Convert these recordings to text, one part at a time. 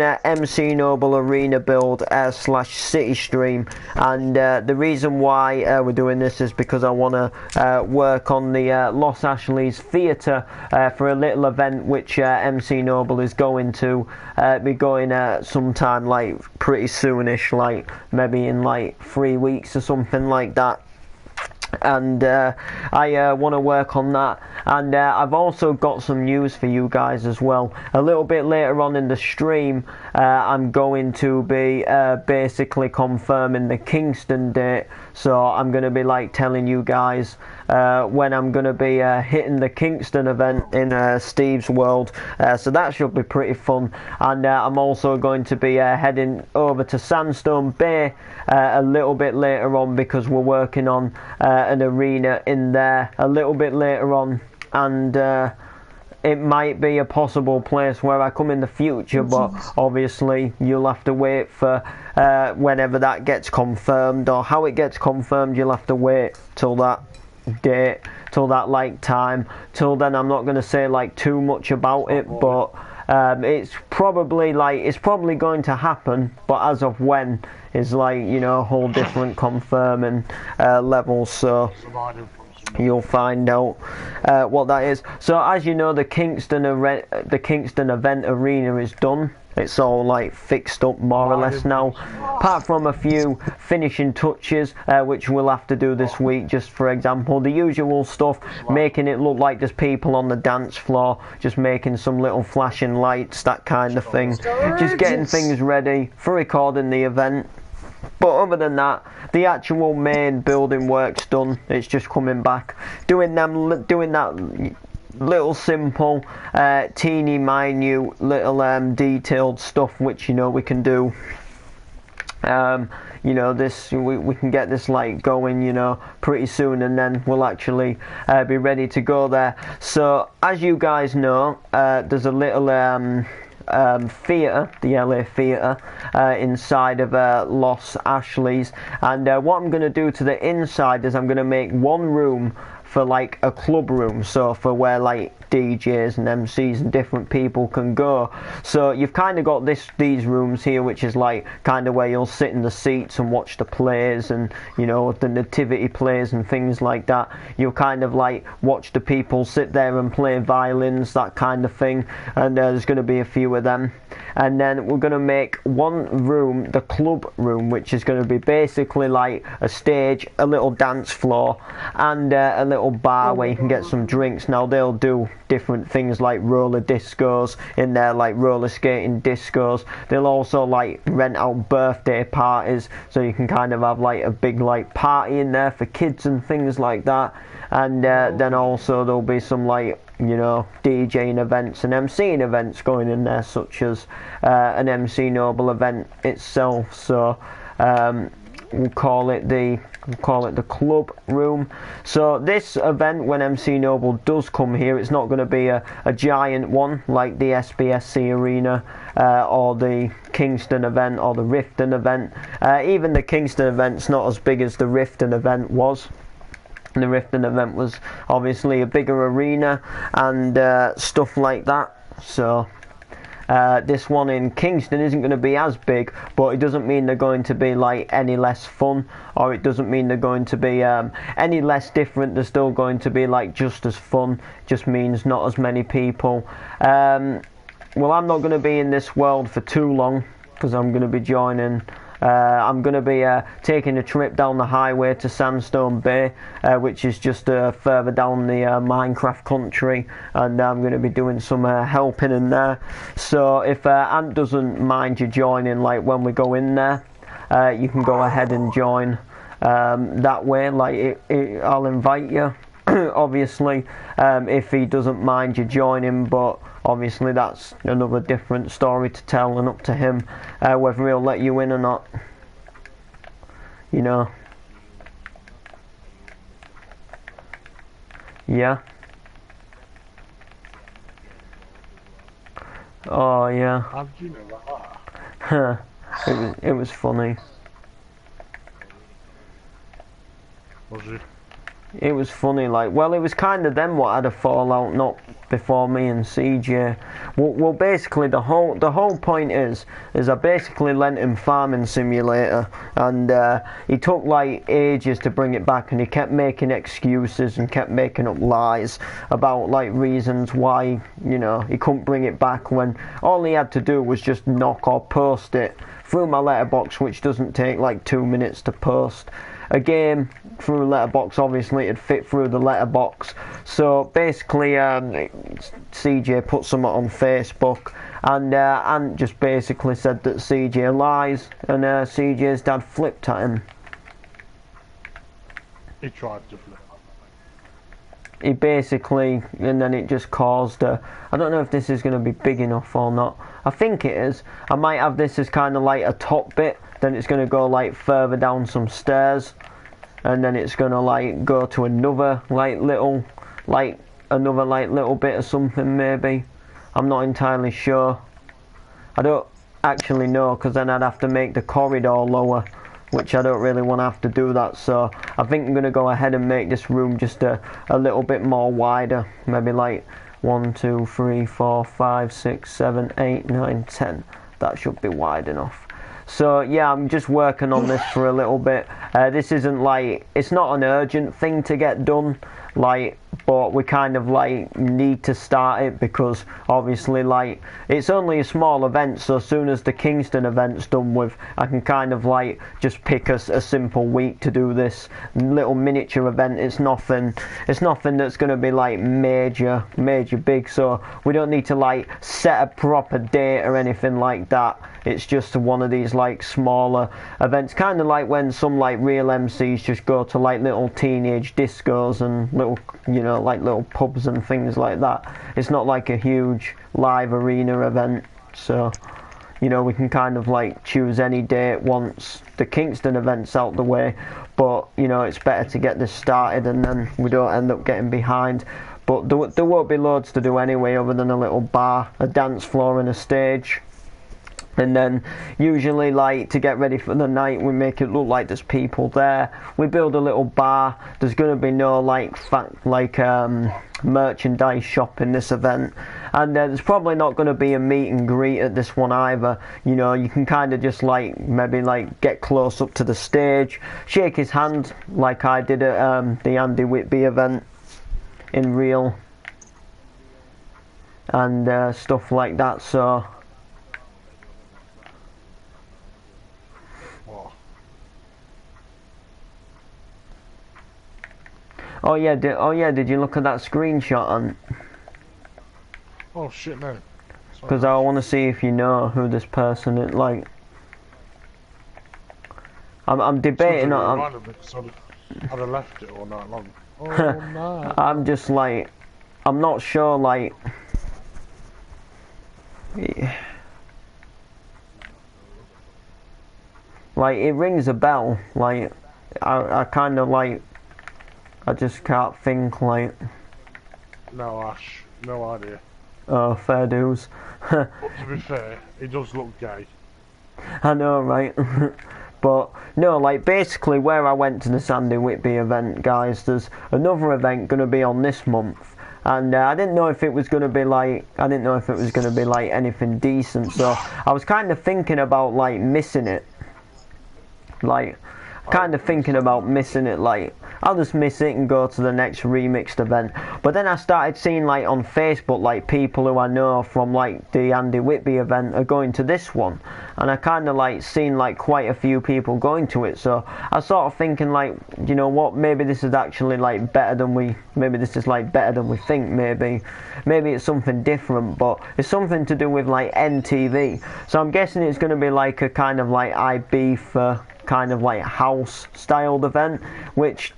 MC Noble Arena build slash city stream, and the reason why we're doing this is because I want to work on the Los Ashley's Theatre for a little event which MC Noble is going to be going sometime like pretty soonish, like maybe in like 3 weeks or something like that. And I want to work on that, and I've also got some news for you guys as well. A little bit later on in the stream, I'm going to be basically confirming the Kingston date, so I'm going to be like telling you guys when I'm going to be hitting the Kingston event in Steve's World, so that should be pretty fun. And I'm also going to be heading over to Sandstone Bay a little bit later on, because we're working on an arena in there a little bit later on, and it might be a possible place where I come in the future, but obviously you'll have to wait for whenever that gets confirmed, or how it gets confirmed. You'll have to wait till that date, till that like time. Till then I'm not going to say like too much about it, but it's probably going to happen, but as of when is like, you know, a whole different confirming level, so you'll find out what that is. So as you know, the Kingston event arena is done. It's all like fixed up more or less now, apart from a few finishing touches which we'll have to do this week. Just for example, the usual stuff, making it look like there's people on the dance floor, just making some little flashing lights, that kind of thing, just getting things ready for recording the event. But other than that, the actual main building work's done. It's just coming back, doing that little simple, teeny minute, little detailed stuff which, you know, we can do. You know, this we can get this like going, you know, pretty soon, and then we'll actually be ready to go there. So as you guys know, there's a little theatre, the LA Theatre, inside of Los Ashley's, and what I'm going to do to the inside is I'm going to make one room for like a club room, so for where like DJs and MCs and different people can go. So you've kind of got these rooms here, which is like kind of where you'll sit in the seats and watch the plays, and you know, the nativity plays and things like that. You'll kind of like watch the people sit there and play violins, that kind of thing, and there's going to be a few of them. And then we're going to make one room, the club room, which is going to be basically like a stage, a little dance floor, and a little bar where you can get some drinks. Now they'll do different things like roller discos in there, like roller skating discos. They'll also like rent out birthday parties, so you can kind of have like a big like party in there for kids and things like that. And then also there'll be some like, you know, DJing events and MCing events going in there, such as an MC Noble event itself. So we'll call it the club room. So this event, when MC Noble does come here, it's not going to be a giant one like the SBSC Arena or the Kingston event or the Riften event. Even the Kingston event's not as big as the Riften event was. The Riften event was obviously a bigger arena and stuff like that. So this one in Kingston isn't going to be as big, but it doesn't mean they're going to be like any less fun, or it doesn't mean they're going to be any less different. They're still going to be like just as fun, just means not as many people. Well, I'm not going to be in this world for too long, because I'm going to be joining. I'm going to be taking a trip down the highway to Sandstone Bay, which is just further down the Minecraft country, and I'm going to be doing some helping in there. So if Ant doesn't mind you joining, like when we go in there, you can go ahead and join that way. Like I'll invite you, obviously, if he doesn't mind you joining, but obviously that's another different story to tell, and up to him whether he'll let you in or not, you know. Yeah. Oh yeah. How did you know that? It was funny. Was it? It was funny, like, well, it was kind of them what had a fallout, not before me and CJ. Well, basically the whole point is I basically lent him Farming Simulator, and he took like ages to bring it back, and he kept making excuses and kept making up lies about like reasons why, you know, he couldn't bring it back, when all he had to do was just knock or post it through my letterbox, which doesn't take like 2 minutes to post. A game through letterbox, obviously it'd fit through the letterbox. So basically, CJ put something on Facebook, and Ant just basically said that CJ lies, and CJ's dad flipped at him. He tried to flip. He basically, and then it just caused I don't know if this is going to be big enough or not. I think it is. I might have this as kind of like a top bit, then it's going to go like further down some stairs, and then it's going to like go to another like little little bit of something maybe. I'm not entirely sure. I don't actually know, because then I'd have to make the corridor lower, which I don't really want to have to do that. So I think I'm going to go ahead and make this room just a little bit more wider, maybe like 1, 2, 3, 4, 5, 6, 7, 8, 9, 10. That should be wide enough. So yeah, I'm just working on this for a little bit. This isn't like, it's not an urgent thing to get done, like, but we kind of like need to start it, because obviously like it's only a small event, so as soon as the Kingston event's done with, I can kind of like just pick a simple week to do this little miniature event. It's nothing that's going to be like major big, so we don't need to like set a proper date or anything like that. It's just one of these like smaller events, kind of like when some like real MCs just go to like little teenage discos and little, you know, like little pubs and things like that. It's not like a huge live arena event, so you know, we can kind of like choose any date once the Kingston event's out the way. But you know, it's better to get this started, and then we don't end up getting behind. But there won't be loads to do anyway, other than a little bar, a dance floor and a stage. And then usually, like, to get ready for the night, we make it look like there's people there. We build a little bar. There's going to be no merchandise shop in this event, and there's probably not going to be a meet and greet at this one either. You know, you can kind of just like maybe like get close up to the stage, shake his hand like I did at the Andy Whitby event in real, and stuff like that. So oh yeah, did you look at that screenshot, Ant? Oh shit, no. Because I want to see if you know who this person is. Like, I'm debating on. I'd have left it all night long. Oh no. I'm just like, I'm not sure. Like, like it rings a bell. Like, I kind of like. I just can't think, like. No, Ash. No idea. Oh, fair dues. But to be fair, he does look gay. I know, right? But, no, like, basically where I went to the Sandy Whitby event, guys, there's another event going to be on this month. And I didn't know if it was going to be like, anything decent. So I was kind of thinking about, like, missing it. Like, like, I'll just miss it and go to the next remixed event. But then I started seeing like on Facebook, like people who I know from like the Andy Whitby event are going to this one, and I kind of like seen like quite a few people going to it. So I was sort of thinking like, you know what, maybe this is actually like better than we think. Maybe it's something different, but it's something to do with like NTV. So I'm guessing it's going to be like a kind of like Ibiza kind of like house styled event, which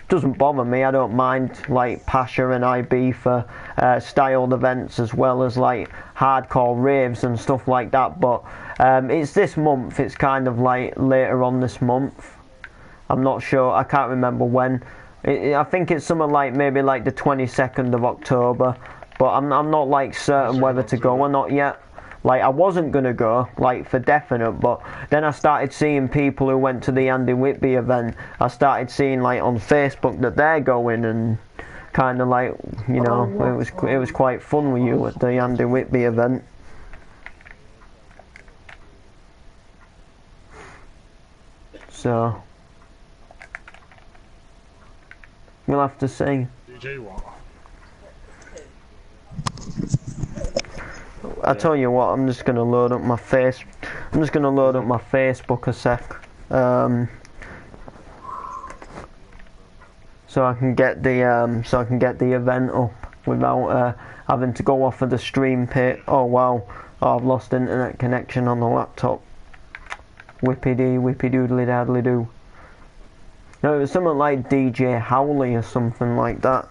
doesn't bother me. I don't mind like Pasha and Ibiza styled events, as well as like hardcore raves and stuff like that. But it's this month. It's kind of like later on this month. I'm not sure. I can't remember when. I think it's something like maybe like the 22nd of October. But I'm not like certain whether to go or not yet. Like, I wasn't going to go, like, for definite, but then I started seeing people who went to the Andy Whitby event. I started seeing, like, on Facebook that they're going, and kind of like, you know, it was quite fun with you at the Andy Whitby event. So we'll have to see. DJ what? I tell you what, I'm just gonna load up my Facebook a sec, so I can get the event up without having to go off of the stream pit. Oh wow, I've lost internet connection on the laptop. Whippy-dee, whippy-doodly daddly doo. No, it was something like DJ Howley or something like that.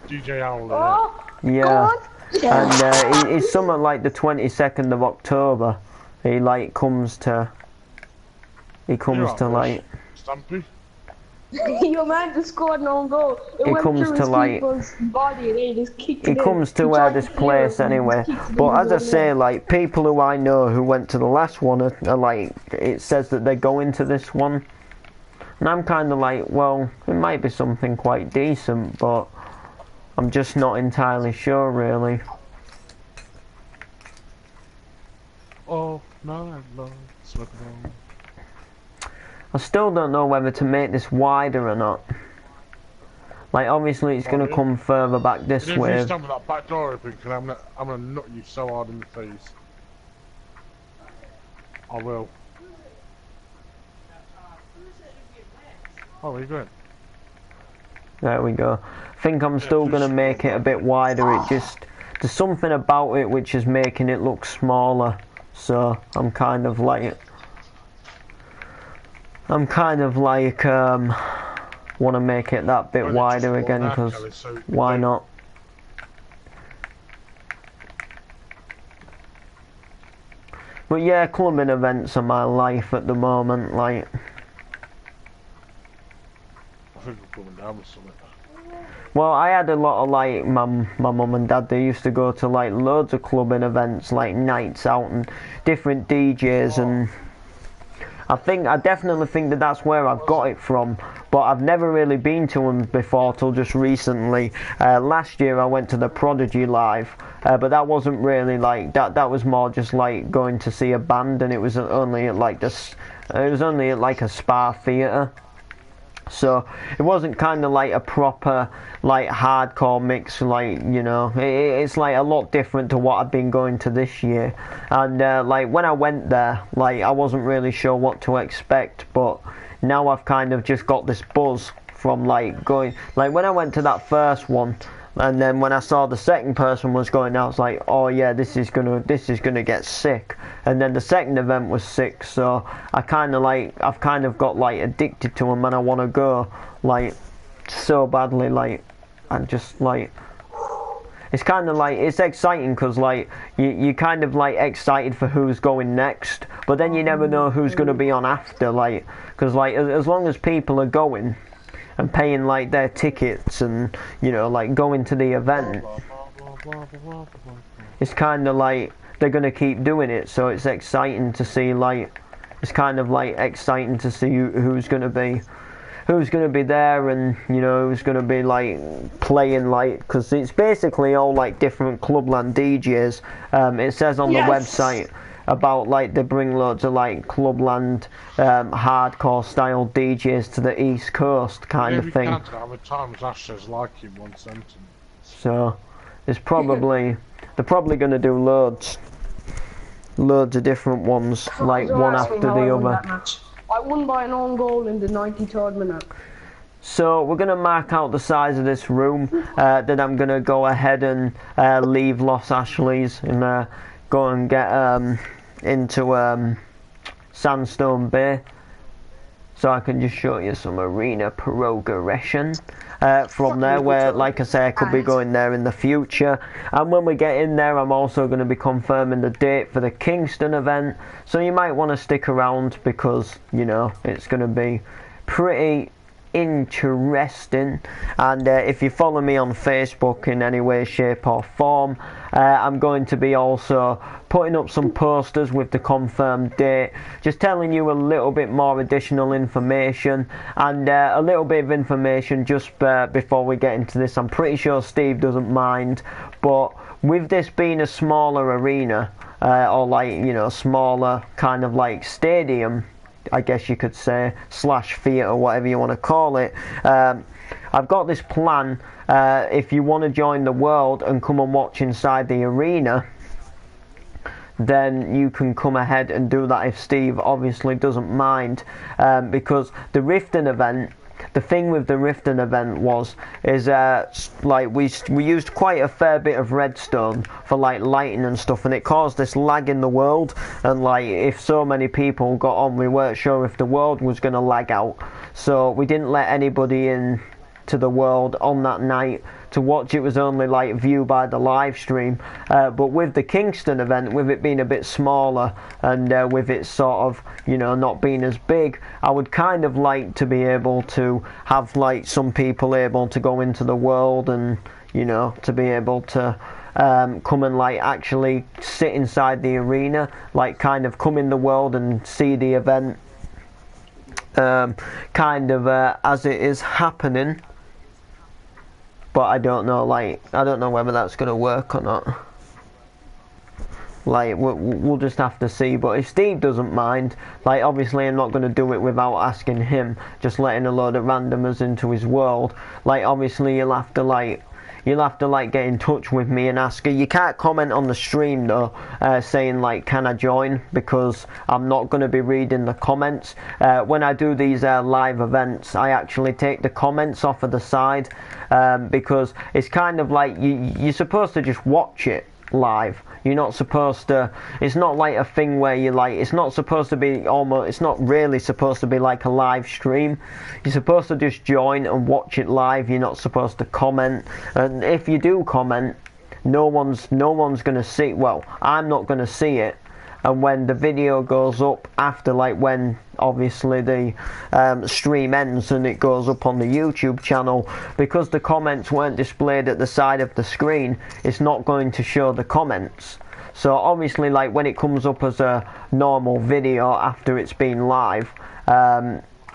DJ Howley. Oh, yeah. God. Yeah. And it's something like the 22nd of October. He like comes to like Stampy? Your man just scored an own goal. It he went comes through to his like keeper's body and he just kicked he it in. comes to He tried this to place clear it, anyway. he just kicked it But in as I his say, own like people who I know who went to the last one are like, it says that they're going to this one, and I'm kind of like, well, it might be something quite decent, but I'm just not entirely sure really. Oh no, no, I still don't know whether to make this wider or not. Like, obviously it's going to come further back this way. If you stand with that back door open, because I'm gonna nut you so hard in the face. I will. Oh, where you going? There we go. I think I'm still going to make it a bit wider. It just, there's something about it which is making it look smaller. So I'm kind of like want to make it that bit wider again, because why not? But yeah, clubbing events are my life at the moment. Like, I think we're coming down with something. well, I had a lot of like my mum and dad. They used to go to like loads of clubbing events, like nights out and different DJs, and I definitely think that that's where I've got it from. But I've never really been to them before till just recently. Last year I went to the Prodigy live, but that wasn't really like that. That was more just like going to see a band, and it was only at like a Spa theatre. So it wasn't kind of like a proper like hardcore mix, like, you know, it's like a lot different to what I've been going to this year. And like when I went there, like I wasn't really sure what to expect, but now I've kind of just got this buzz from like going, like when I went to that first one, and then when I saw the second person was going, I was like, oh yeah, this is gonna get sick. And then the second event was sick, so I've kind of got like addicted to them, and I want to go like so badly. Like, I'm just like, it's kind of like, it's exciting because like you kind of like excited for who's going next, but then you never know who's going to be on after, like, because like as long as people are going and paying like their tickets and, you know, like going to the event, it's kind of like they're going to keep doing it. So it's exciting to see, like, it's kind of like exciting to see who's going to be there, and, you know, who's going to be like playing, like, because it's basically all like different Clubland DJs. It says on the website about like they bring loads of like Clubland hardcore style DJs to the East Coast kind of thing. How many times Ash says like in one sentence? So it's probably they're probably going to do loads of different ones, like one after the other. I won by an own goal in the 93rd minute. So we're going to mark out the size of this room. Then I'm going to go ahead and leave Los Ashley's and go and get into Sandstone Bay, so I can just show you some arena progression from there, where, like I say, I could be going there in the future. And when we get in there, I'm also going to be confirming the date for the Kingston event, so you might want to stick around, because, you know, it's going to be pretty interesting. And if you follow me on Facebook in any way, shape or form, I'm going to be also putting up some posters with the confirmed date, just telling you a little bit more additional information, and a little bit of information just before we get into this. I'm pretty sure Steve doesn't mind, but with this being a smaller arena, or like, you know, smaller kind of like stadium, I guess you could say, slash theatre, whatever you want to call it, I've got this plan. If you want to join the world and come and watch inside the arena, then you can come ahead and do that if Steve obviously doesn't mind, because the Riften event, the thing with the Riften event is like we used quite a fair bit of redstone for like lighting and stuff, and it caused this lag in the world, and like if so many people got on, we weren't sure if the world was going to lag out, so we didn't let anybody in to the world on that night to watch. It was only like viewed by the live stream, but with the Kingston event, with it being a bit smaller and with it sort of, you know, not being as big, I would kind of like to be able to have like some people able to go into the world, and you know, to be able to come and like actually sit inside the arena, like kind of come in the world and see the event kind of as it is happening. But I don't know whether that's going to work or not. Like, we'll just have to see. But if Steve doesn't mind, like, obviously I'm not going to do it without asking him, just letting a load of randomers into his world. Like, obviously you'll have to get in touch with me and ask her. You can't comment on the stream though, saying like, can I join, because I'm not going to be reading the comments. When I do these live events, I actually take the comments off of the side, because it's kind of like you're supposed to just watch it live. You're not supposed to, it's not like a thing where you like, it's not supposed to be almost, it's not really supposed to be like a live stream. You're supposed to just join and watch it live. You're not supposed to comment, and if you do comment, no one's going to see, well, I'm not going to see it. And when the video goes up after, like when obviously the stream ends and it goes up on the YouTube channel, because the comments weren't displayed at the side of the screen, it's not going to show the comments. So obviously, like when it comes up as a normal video after it's been live,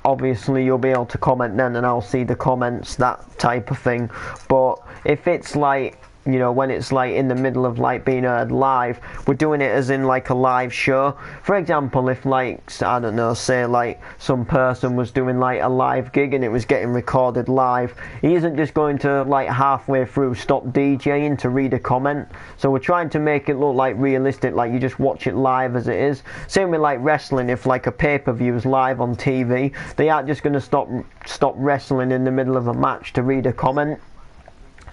obviously you'll be able to comment then, and I'll see the comments, that type of thing. But if it's like, you know, when it's like in the middle of like being heard live, we're doing it as in like a live show. For example, if like, I don't know, say like some person was doing like a live gig and it was getting recorded live, he isn't just going to like halfway through stop DJing to read a comment. So we're trying to make it look like realistic, like you just watch it live as it is. Same with like wrestling. If like a pay-per-view is live on TV, they aren't just going to stop wrestling in the middle of a match to read a comment.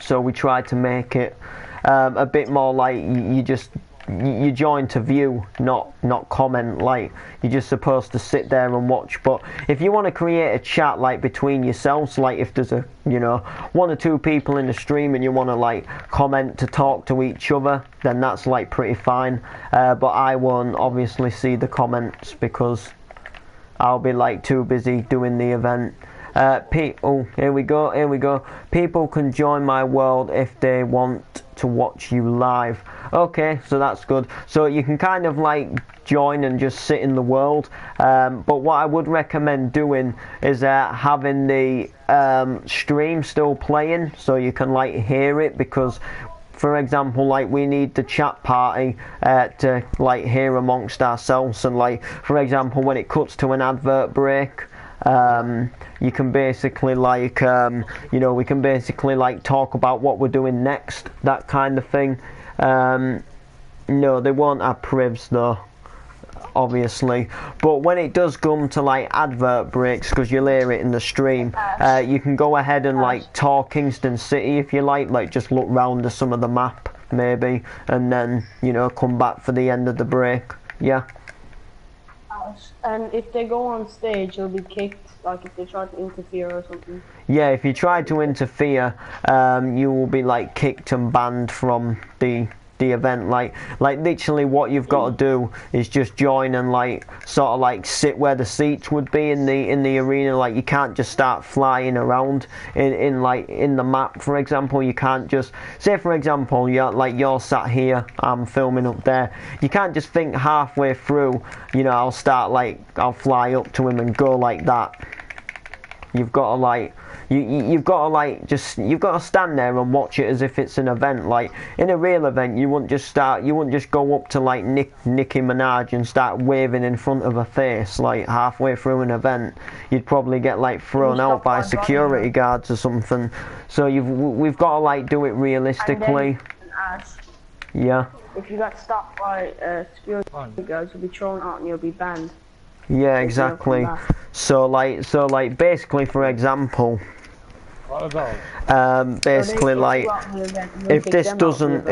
So we try to make it a bit more like you join to view, not comment. Like you're just supposed to sit there and watch. But if you want to create a chat like between yourselves, like if there's a, you know, one or two people in the stream and you want to like comment to talk to each other, then that's like pretty fine. But I won't obviously see the comments because I'll be like too busy doing the event. Here we go. People can join my world if they want to watch you live. Okay, so that's good. So you can kind of like join and just sit in the world. But what I would recommend doing is having the stream still playing so you can like hear it, because for example, like we need the chat party to like hear amongst ourselves, and like for example when it cuts to an advert break, you can basically like you know, we can basically like talk about what we're doing next, that kind of thing. No, they won't have privs though, obviously, but when it does come to like advert breaks, because you'll hear it in the stream, you can go ahead and like talk Kingston City if you like just look round to some of the map maybe, and then, you know, come back for the end of the break. Yeah. And if they go on stage, they'll be kicked, like if they try to interfere or something. Yeah, if you try to interfere, you will be like kicked and banned from the the event. Like literally what you've got to do is just join and like sort of like sit where the seats would be in the arena. Like you can't just start flying around in the map, for example. You can't just say, for example, you're sat here, I'm filming up there. You can't just think halfway through, you know, I'll fly up to him and go like that. You've got to like you've got to stand there and watch it as if it's an event. Like in a real event, you wouldn't just go up to like Nicki Minaj and start waving in front of her face like halfway through an event. You'd probably get like thrown out by security guards or something. So we've got to like do it realistically. Yeah. If you got stopped by security guards, you'll be thrown out and you'll be banned. Yeah, exactly. So like basically, for example, basically like if this doesn't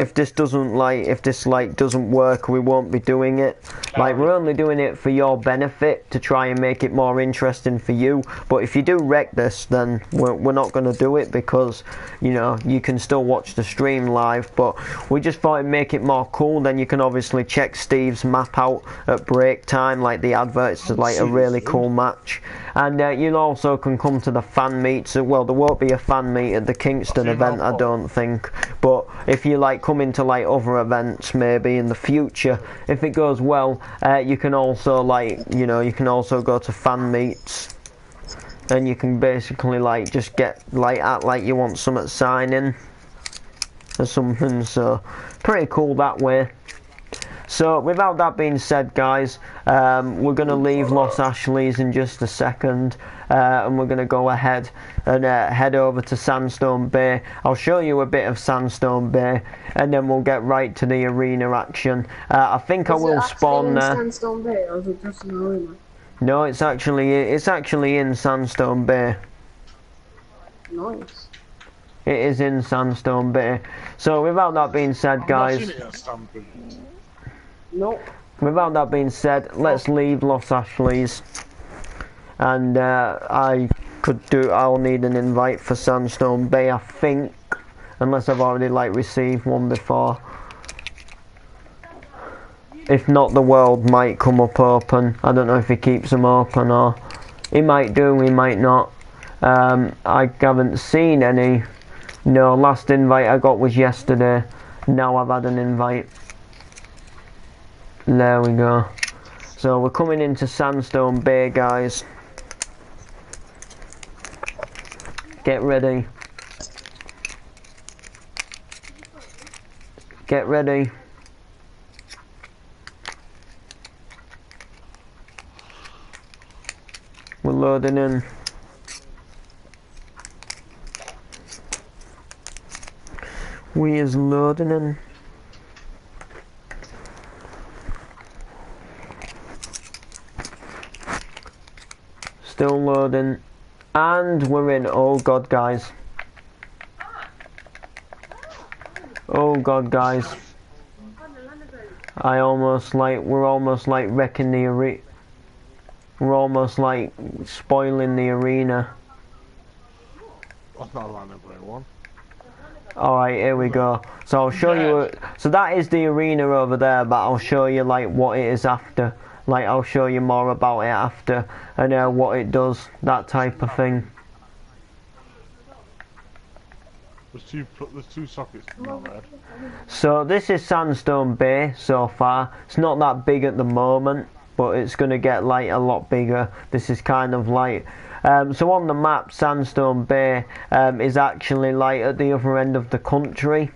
work, we won't be doing it. Like we're only doing it for your benefit to try and make it more interesting for you. But if you do wreck this, then we're not going to do it, because you know you can still watch the stream live. But we just thought it'd make it more cool. Then you can obviously check Steve's map out at break time, like the adverts, like a really cool match. And you also can come to the fan meets. Well, there won't be a fan meet at the Kingston event, I don't think. But if you like come into like other events, maybe in the future, if it goes well, you can also you can also go to fan meets, and you can basically like just get like act like you want some at signing or something. So pretty cool that way. So without that being said, guys, we're going to leave Los Ashley's in just a second, and we're going to go ahead and head over to Sandstone Bay. I'll show you a bit of Sandstone Bay, and then we'll get right to the arena action. I think I will spawn there. Sandstone Bay, or is it just an arena? No, it's actually in Sandstone Bay. Nice. It is in Sandstone Bay. So without that being said, guys. Nope. Without that being said, let's leave Los Ashley's, and I'll need an invite for Sandstone Bay, I think, unless I've already like received one before. If not, the world might come up open. I don't know if he keeps them open, or he might do, he might not. I haven't seen any. No, last invite I got was yesterday. Now I've had an invite. There we go. So we're coming into Sandstone Bay, guys. Get ready. Get ready. We're loading in. We is loading in. Still loading, and we're in. Oh god, guys. Oh god, guys. We're almost like wrecking the arena. We're almost like spoiling the arena. That's not a landing plane one. Alright, here we go. So I'll show you. So that is the arena over there, but I'll show you like what it is after. Like I'll show you more about it after, and what it does, that type of thing. There's two sockets in there. So this is Sandstone Bay so far. It's not that big at the moment, but it's going to get like a lot bigger. This is kind of like so on the map, Sandstone Bay is actually like at the other end of the country.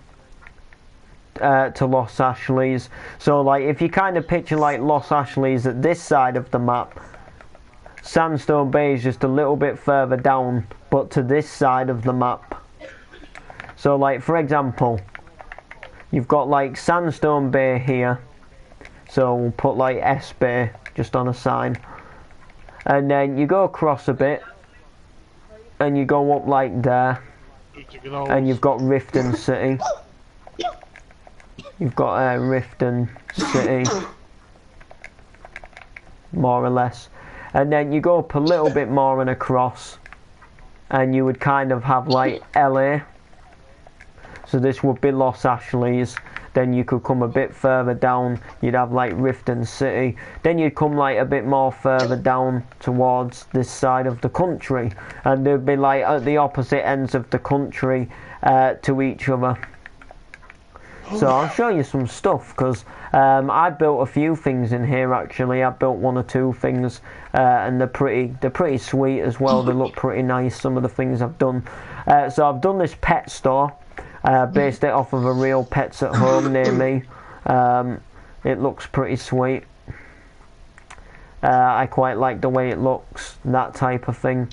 To Los Ashley's. So like if you kind of picture like Los Ashley's at this side of the map, Sandstone Bay is just a little bit further down, but to this side of the map. So like for example, you've got like Sandstone Bay here, so we'll put like S Bay just on a sign, and then you go across a bit and you go up like there, and you've got Riften City. You've got Riften City, more or less, and then you go up a little bit more and across, and you would kind of have like LA. So this would be Los Ashley's. then you could come a bit further down, you'd have like Riften City, then you'd come like a bit more further down towards this side of the country, and there'd be like at the opposite ends of the country to each other. So I'll show you some stuff, because I built a few things in here actually. I built one or two things, and they're pretty sweet as well. They look pretty nice, some of the things I've done. So I've done this pet store, based it off of a real Pets at Home near me. It looks pretty sweet. I quite like the way it looks, that type of thing.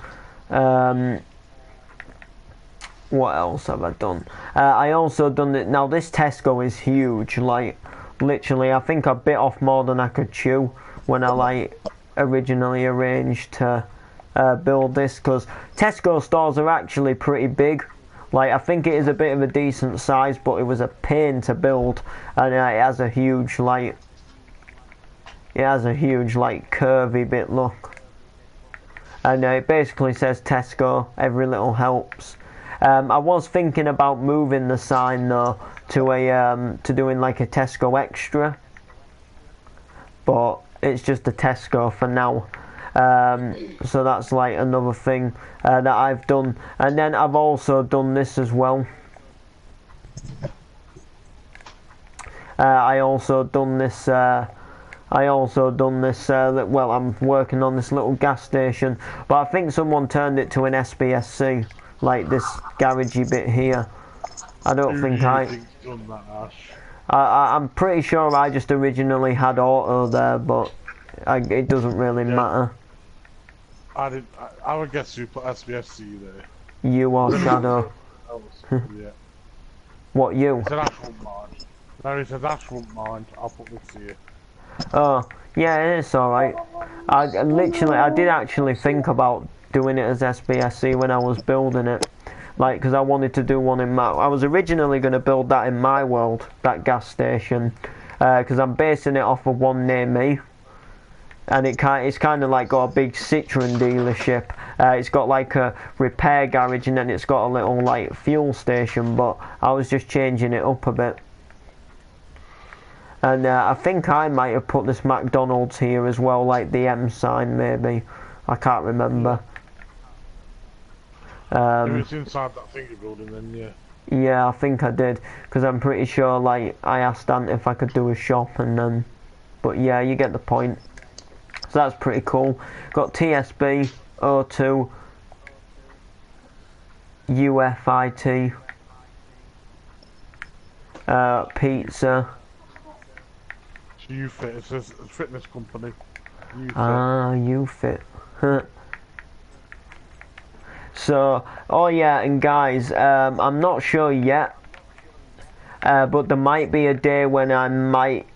What else have I done? I also done it. Now this Tesco is huge. Like literally, I think I bit off more than I could chew when I like originally arranged to build this, because Tesco stores are actually pretty big. Like I think it is a bit of a decent size, but it was a pain to build, and it has a huge like curvy bit look, and it basically says Tesco. Every little helps. I was thinking about moving the sign though to doing like a Tesco Extra, but it's just a Tesco for now. So that's like another thing that I've done, and then I've also done this as well. I also done this. Well, I'm working on this little gas station, but I think someone turned it to an SBSC. Like this garagey bit here. I don't think done that, Ash? I'm pretty sure I just originally had auto there, but it doesn't really matter. I would guess you put SBSC there. You or Shadow? Yeah. What, you? He said Ash won't mind. No, he said Ash won't mind. I'll put this here. Oh, yeah, it's alright. I did actually think about doing it as SBSC when I was building it, like, because I wanted to do one in my. I was originally going to build that in my world, that gas station, because I'm basing it off of one near me, and it's kind of like got a big Citroen dealership. It's got like a repair garage, and then it's got a little like fuel station. But I was just changing it up a bit, and I think I might have put this McDonald's here as well, like the M sign maybe. I can't remember. If it's inside that finger building, then yeah. Yeah, I think I did, because I'm pretty sure like I asked Ant if I could do a shop, and then, but yeah, you get the point. So that's pretty cool. Got TSB, O2, UFIT, pizza. UFit, it says fitness company. UFit. Ah, UFit. So, oh yeah, and guys, I'm not sure yet, but there might be a day when I might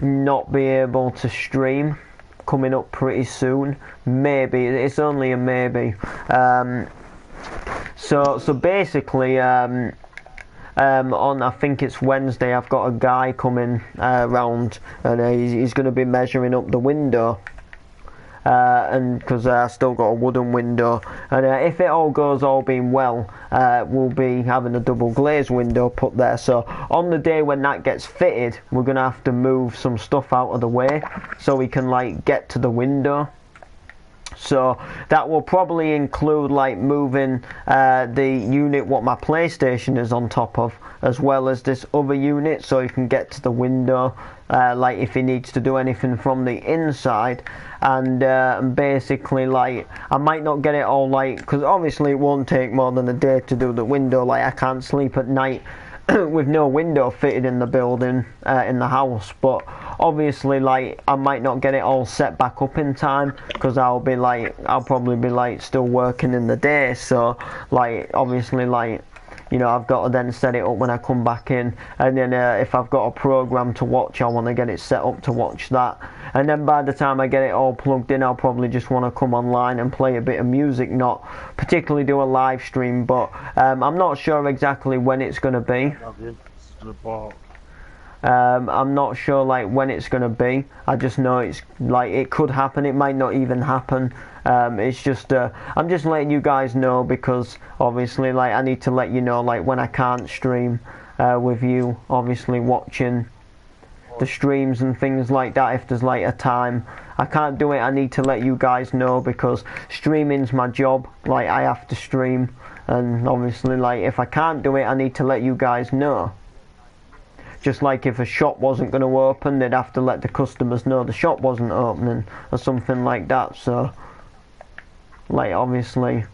not be able to stream, coming up pretty soon. Maybe, it's only a maybe. So basically, on I think it's Wednesday, I've got a guy coming round, and he's going to be measuring up the window. And because I still got a wooden window, and if it all goes all being well, we'll be having a double glazed window put there. So on the day when that gets fitted, we're gonna have to move some stuff out of the way so we can like get to the window. So that will probably include like moving the unit what my PlayStation is on top of, as well as this other unit, so you can get to the window, like if he needs to do anything from the inside. And basically, like, I might not get it all, like, because obviously it won't take more than a day to do the window. Like, I can't sleep at night with no window fitted in the building, in the house. But obviously, like, I might not get it all set back up in time, because I'll probably be like still working in the day. So like, obviously, like, you know, I've got to then set it up when I come back in, and then if I've got a program to watch, I want to get it set up to watch that. And then by the time I get it all plugged in, I'll probably just want to come online and play a bit of music, not particularly do a live stream. But I'm not sure exactly when it's going to be. I'm not sure like when it's going to be. I just know it's like it could happen, it might not even happen. It's just I'm just letting you guys know, because obviously like I need to let you know like when I can't stream, with you obviously watching the streams and things like that if there's like a time. I can't do it, I need to let you guys know because streaming's my job, like I have to stream, and obviously like if I can't do it I need to let you guys know. Just like if a shop wasn't going to open, they'd have to let the customers know the shop wasn't opening or something like that. So like obviously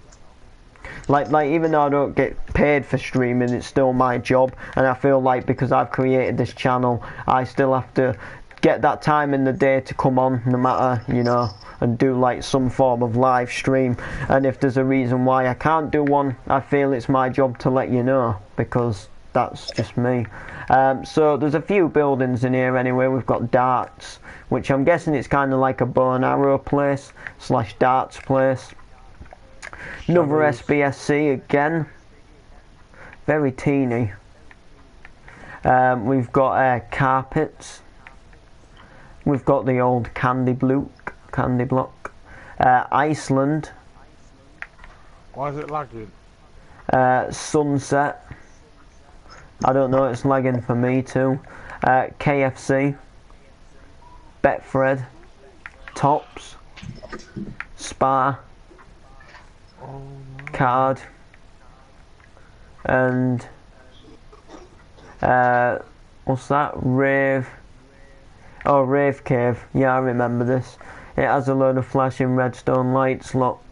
like even though I don't get paid for streaming, it's still my job, and I feel like because I've created this channel I still have to get that time in the day to come on no matter, you know, and do like some form of live stream. And if there's a reason why I can't do one, I feel it's my job to let you know, because that's just me. So there's a few buildings in here anyway. We've got darts, which I'm guessing it's kind of like a bow and arrow place slash darts place. Another SBSC again, very teeny. We've got carpets. We've got the old candy block. Iceland. Why is it lagging? Sunset. I don't know, it's lagging for me too. KFC. Betfred. Tops. Spa. Card. And what's that? Rave. Oh, Rave Cave. Yeah, I remember this. It has a load of flashing redstone lights, look.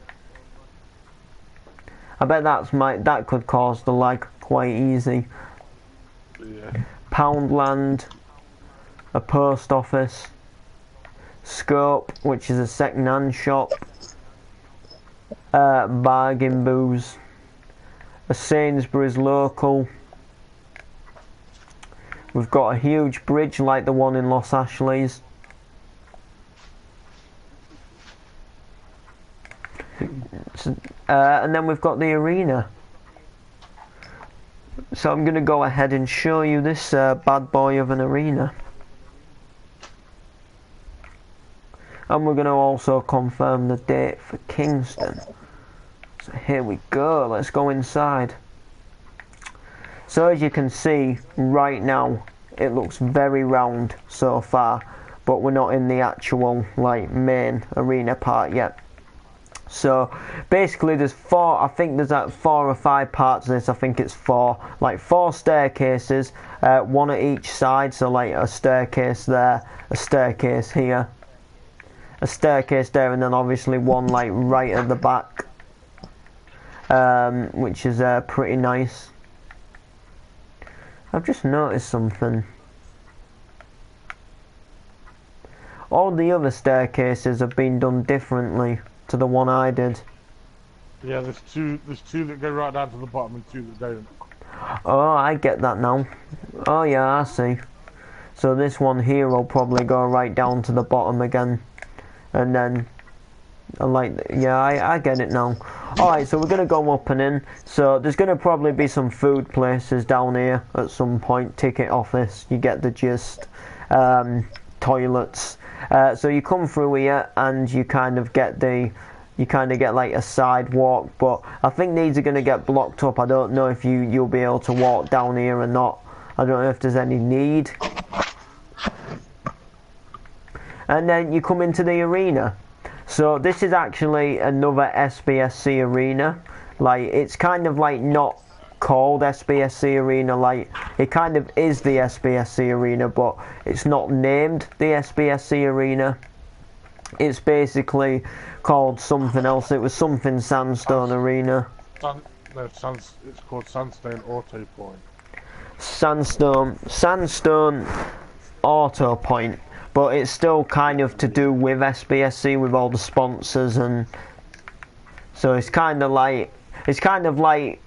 I bet that could cause the lag quite easy. Yeah. Poundland, a post office, Scope, which is a second-hand shop, Bargain Booze, a Sainsbury's local. We've got a huge bridge like the one in Los Ashley's. And then we've got the arena. So I'm going to go ahead and show you this bad boy of an arena. And we're going to also confirm the date for Kingston. So here we go, let's go inside. So as you can see right now, it looks very round so far, but we're not in the actual like main arena part yet. So basically there's I think there's 4 or 5 parts of this. I think it's 4 staircases, one at each side, so like a staircase there, a staircase here, a staircase there, and then obviously one like right at the back, which is pretty nice. I've just noticed something. All the other staircases have been done differently to the one I did. Yeah, there's two that go right down to the bottom and 2 that don't. Oh, I get that now. Oh yeah, I see. So this one here will probably go right down to the bottom again, and then I get it now. Alright, so we're going to go up and in. So there's going to probably be some food places down here at some point. Ticket office, you get the gist. Toilets. So you come through here and you kind of get like a sidewalk, but I think these are going to get blocked up. I don't know if you'll be able to walk down here or not. I don't know if there's any need. And then you come into the arena. So this is actually another SBSC arena. Like, it's kind of like not called SBSC arena, like it kind of is the SBSC arena, but it's not named the SBSC arena. It's basically called something else. It was something Sandstone Arena. It's called Sandstone Auto Point. Sandstone Auto Point, but it's still kind of to do with SBSC, with all the sponsors, and so it's kind of like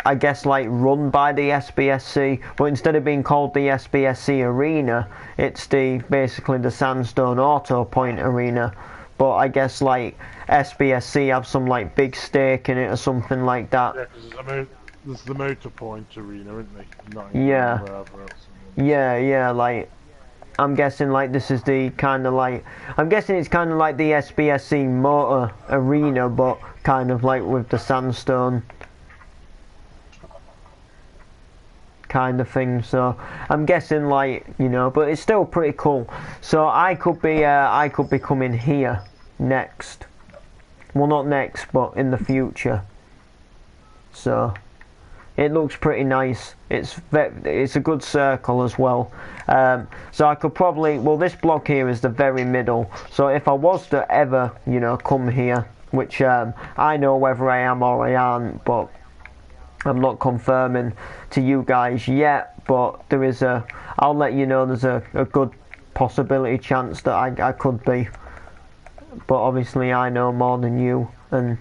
I guess like run by the SBSC, but instead of being called the SBSC Arena, it's basically the Sandstone Auto Point Arena. But I guess like SBSC have some like big stake in it or something like that. Yeah, because there's the Motor Point Arena, isn't there? Not yeah. Wherever else. Yeah, like I'm guessing like this is the kind of like, I'm guessing it's kind of like the SBSC Motor Arena, but kind of like with the Sandstone. kind of thing. So I'm guessing like, you know, but it's still pretty cool. So I could be coming here next. Well, not next, but in the future. So it looks pretty nice. It's a good circle as well. So I could probably, well, this block here is the very middle. So if I was to ever, you know, come here, which I know whether I am or I aren't, but I'm not confirming to you guys yet. But there is I'll let you know there's a good possibility chance that I could be. But obviously I know more than you, and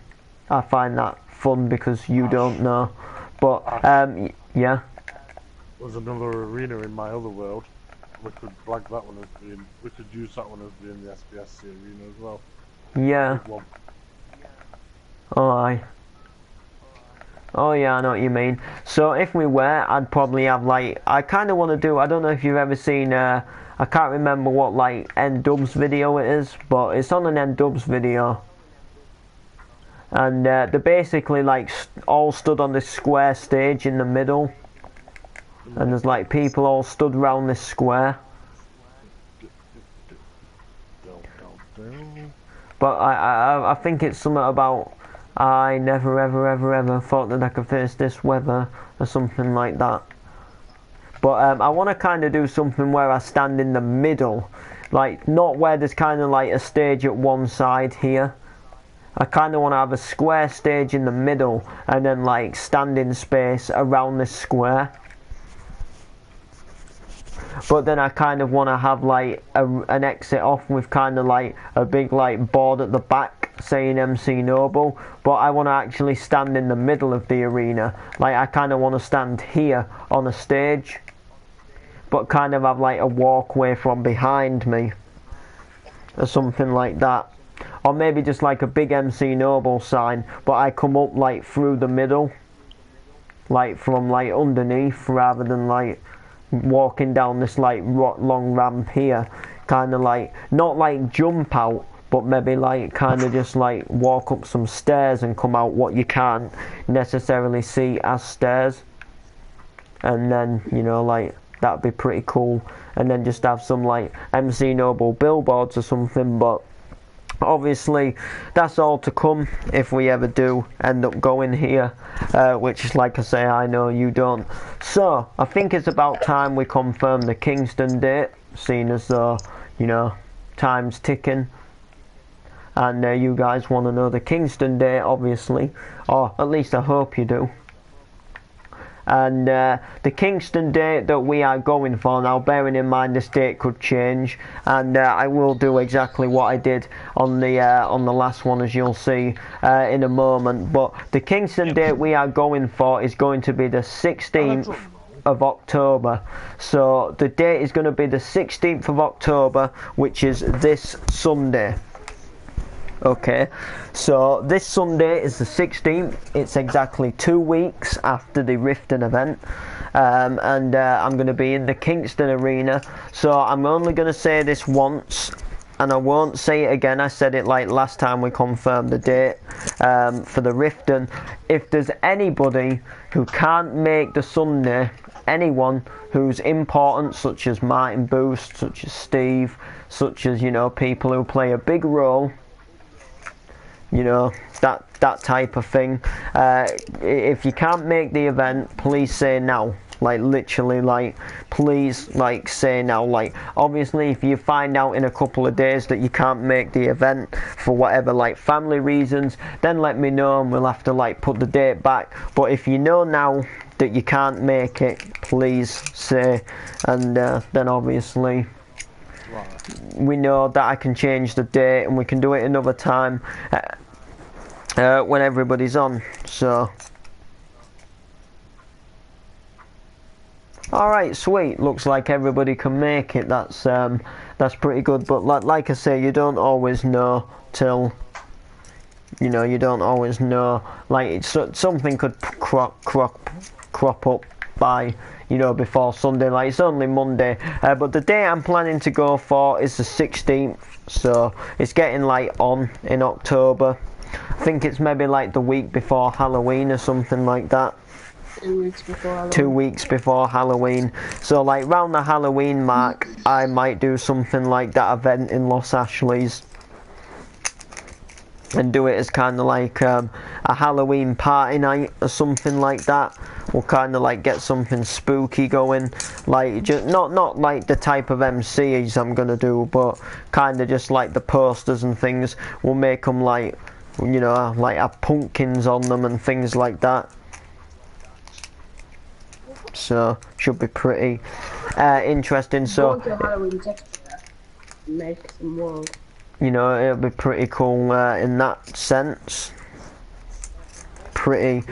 I find that fun because you don't know. But yeah. There's another arena in my other world. We could flag that one as being. We could use that one as being the SPSC arena as well. Yeah. Oh, aye. Oh yeah, I know what you mean. So if we were, I'd probably have like, I kind of want to do, I don't know if you've ever seen, I can't remember what like N-Dubs video it is, but it's on an N-Dubs video. And they're basically like all stood on this square stage in the middle. And there's like people all stood around this square. But I think it's something about, I never ever thought that I could face this weather or something like that. But I want to kind of do something where I stand in the middle, like not where there's kind of like a stage at one side here. I kind of want to have a square stage in the middle and then like standing space around this square. But then I kind of want to have like an exit off with kind of like a big like board at the back saying MC Noble. But I want to actually stand in the middle of the arena. Like I kind of want to stand here on a stage, but kind of have like a walkway from behind me or something like that. Or maybe just like a big MC Noble sign, but I come up like through the middle, like from like underneath, rather than like walking down this like long ramp here. Kind of like, not like jump out, but maybe like kind of just like walk up some stairs and come out what you can't necessarily see as stairs. And then, you know, like that'd be pretty cool. And then just have some like MC Noble billboards or something. But obviously that's all to come if we ever do end up going here, which, like I say, I know you don't. So I think it's about time we confirm the Kingston date, seeing as though, you know, time's ticking, and you guys want to know the Kingston date, obviously, or at least I hope you do. And the Kingston date that we are going for now, bearing in mind this date could change, and I will do exactly what I did on the last one, as you'll see in a moment. But the Kingston date we are going for is going to be the 16th of October. So the date is going to be the 16th of October, which is this Sunday. Okay, so this Sunday is the 16th. It's exactly 2 weeks after the Riften event, and I'm going to be in the Kingston Arena. So I'm only going to say this once, and I won't say it again. I said it like last time we confirmed the date for the Riften. If there's anybody who can't make the Sunday, anyone who's important, such as Martin Boost, such as Steve, such as, you know, people who play a big role, you know, that type of thing. If you can't make the event, please say now. Like literally, like please, like say now. Like obviously, if you find out in a couple of days that you can't make the event for whatever, like family reasons, then let me know and we'll have to like put the date back. But if you know now that you can't make it, please say, and then obviously we know that I can change the date and we can do it another time when everybody's on. So alright, sweet, looks like everybody can make it. That's pretty good, but like I say, you don't always know till, you know, you don't always know, like something could crop up by, you know, before Sunday. Like it's only Monday, but the day I'm planning to go for is the 16th, so it's getting like on in October. I think it's maybe like the week before Halloween or something like that. 2 weeks before Halloween. 2 weeks before Halloween. So like round the Halloween mark, I might do something like that event in Los Ashley's. And do it as kind of like a Halloween party night or something like that. We'll kind of like get something spooky going, like just not like the type of MCs I'm gonna do, but kind of just like the posters and things. We'll make them like, you know, like have pumpkins on them and things like that. So should be pretty interesting. So Go to Halloween text make some world. you know, it'll be pretty cool in that sense. Pretty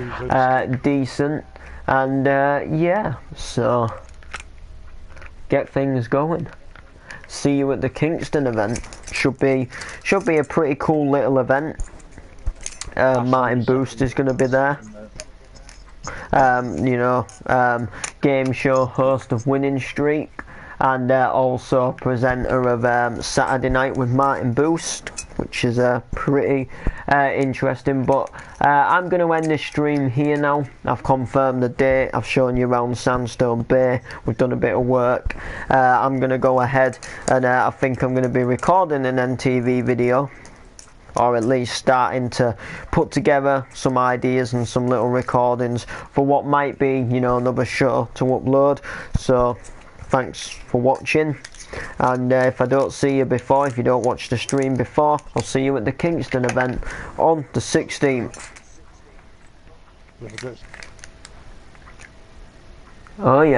decent, and yeah, so get things going. See you at the Kingston event. Should be a pretty cool little event. Martin Boost is going to be there. You know, game show host of Winning Streak, and also presenter of Saturday Night with Martin Boost, which is pretty interesting. But I'm going to end this stream here now. I've confirmed the date, I've shown you around Sandstone Bay, we've done a bit of work. I'm going to go ahead and I think I'm going to be recording an NTV video, or at least starting to put together some ideas and some little recordings for what might be, you know, another show to upload. So thanks for watching, and if I don't see you before, if you don't watch the stream before, I'll see you at the Kingston event on the 16th. Oh yeah.